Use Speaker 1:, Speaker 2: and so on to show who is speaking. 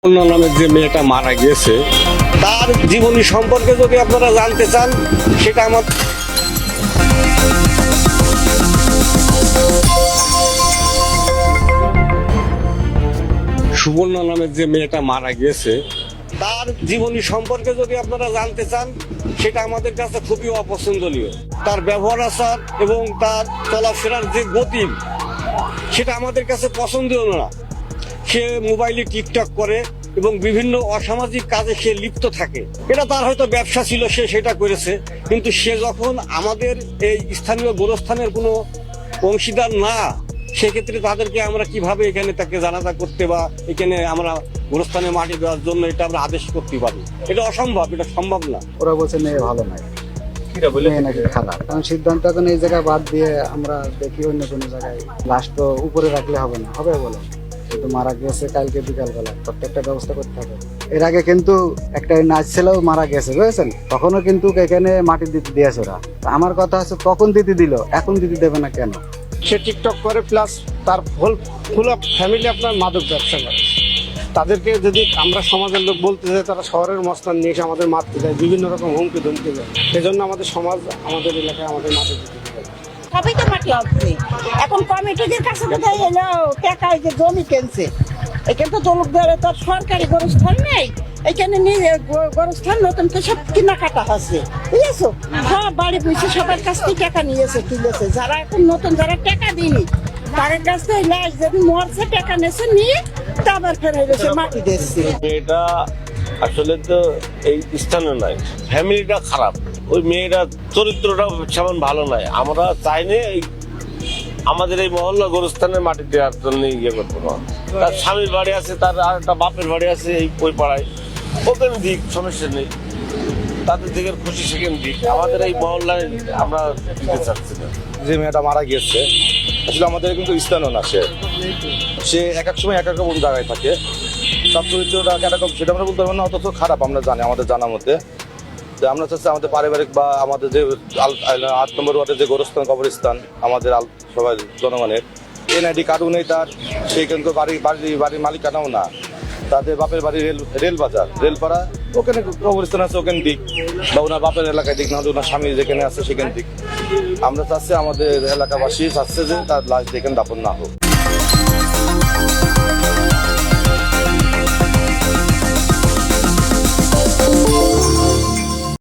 Speaker 1: নামের যে মেয়েটা মারা গিয়েছে তার জীবনী সম্পর্কে যদি আপনারা জানতে চান সেটা আমার সুবর্ণা নামের যে মেয়েটা মারা গিয়েছে তার জীবনী সম্পর্কে যদি আপনারা জানতে চান সেটা আমাদের কাছে খুবই অপছন্দনীয়। তার ব্যবহার আচার এবং তার চলাফেরার যে গতি সেটা আমাদের কাছে পছন্দনীয় না। সে মোবাইলে টিকটক করে এবং বিভিন্ন অসামাজিক কাজে সে লিপ্ত থাকে। এটা তার হয়তো ব্যবসা ছিল, সে সেটা করেছে, কিন্তু সে যখন আমাদের এই স্থানীয় গোরস্থানের কোনো অংশীদার না, সেক্ষেত্রে তাদেরকে আমরা কিভাবে এখানে তাকে জানাজা করতে বা এখানে আমরা গোরস্থানে মাটি দেওয়ার জন্য এটা আমরা আদেশ করতে পারি? এটা অসম্ভব, এটা সম্ভব না।
Speaker 2: ওরা বলছে মেয়ে ভালো নাই, মেয়ে নাকি খারাপ। কারণ সিদ্ধান্ত এখন এই জায়গায় বাদ দিয়ে আমরা দেখি অন্য কোনো জায়গায়। লাশ তো উপরে রাখলে হবে না, হবে বলে কিন্তু মারা গেছে কালকে বিকালবেলা, প্রত্যেকটা ব্যবস্থা করতে হবে। এর আগে কিন্তু একটা নাচ ছেলেও মারা গেছে, বুঝেছেন, তখনও কিন্তু এখানে মাটি দিতে দিয়েছে ওরা। আমার কথা হচ্ছে তখন দিতে দিল, এখন দিতে দেবে না কেন?
Speaker 3: সে টিকটক করে, প্লাস তার ফুল অফ ফ্যামিলি আপনার মাদক ব্যবসা করে। তাদেরকে যদি আমরা সমাজের লোক বলতে যাই, তারা শহরের মস্তান নিয়ে এসে আমাদের মারতে যায়, বিভিন্ন রকম হুমকি ধমকি দেয়। সেজন্য আমাদের সমাজ, আমাদের এলাকায় আমাদের মাদক দিতে দেয়।
Speaker 4: সবই তো মাটি হবে। এখন কমিটিদের কাছে কোথায় এলো টাকায় যে জমি কিনছে, এখানে তো দলক ধরে তার সরকারি গোরস্থান নেই, এখানে নিয়ে গোরস্থান নতুন তো সব কেনাকাটা হচ্ছে, বুঝেছো? সব বাড়ি বুঝছে সবার কাছ থেকে টাকা নিয়েছে, তুলেছে। যারা এখন নতুন, যারা টাকা দিনি তাদের কাছ থেকে লাশ যদি মরছে টাকা নিয়েছে, নিয়ে তারপর ফের হয়েছে মাটি দিচ্ছে।
Speaker 1: মেয়েটা আসলে তো এই স্থানে নাই, ফ্যামিলিটা খারাপ, ওই মেয়েটা চরিত্রটা সেমন ভালো নয়। আমরা চাইনি আমাদের এই মহল্লা গোরস্থানের মাটি দেওয়ার জন্য ইয়ে করবো না। তার স্বামীর বাড়ি আছে, তার আর একটা বাপের বাড়ি আছে এই ওই পাড়ায়, ওখানে দিক, সমস্যা নেই। তাদের দিকে খুশি সেখানে দিক, আমাদের এই মহল্লায় আমরা দিতে চাচ্ছি না।
Speaker 5: যে মেয়েটা মারা গিয়েছে আসলে আমাদের কিন্তু স্থানীয় না, সে এক এক সময় এক এক রকম জায়গায় থাকে। তার চরিত্রটা কিরকম সেটা আমরা বলতে পারবো না, অথচ খারাপ আমরা জানি আমাদের জানার মধ্যে। তো আমরা চাচ্ছি আমাদের পারিবারিক বা আমাদের যে 8 নম্বর ওয়ার্ডের যে গোরস্থান কবরস্থান আমাদের সবাই জনগণের এনআইডি কার্ডও নেই তার, সেই কিন্তু বাড়ির মালিকানাও না। তাদের বাপের বাড়ি রেল বাজার, রেলপাড়া, ওখানে কবরস্থান আছে, ওখানে দিক, বা ওনার বাপের এলাকায় দিক, না ওনার স্বামী যেখানে আছে সেখানে দিক। আমরা চাচ্ছি আমাদের এলাকাবাসী চাচ্ছে যে তার লাশ যেখানে দাপন না হোক।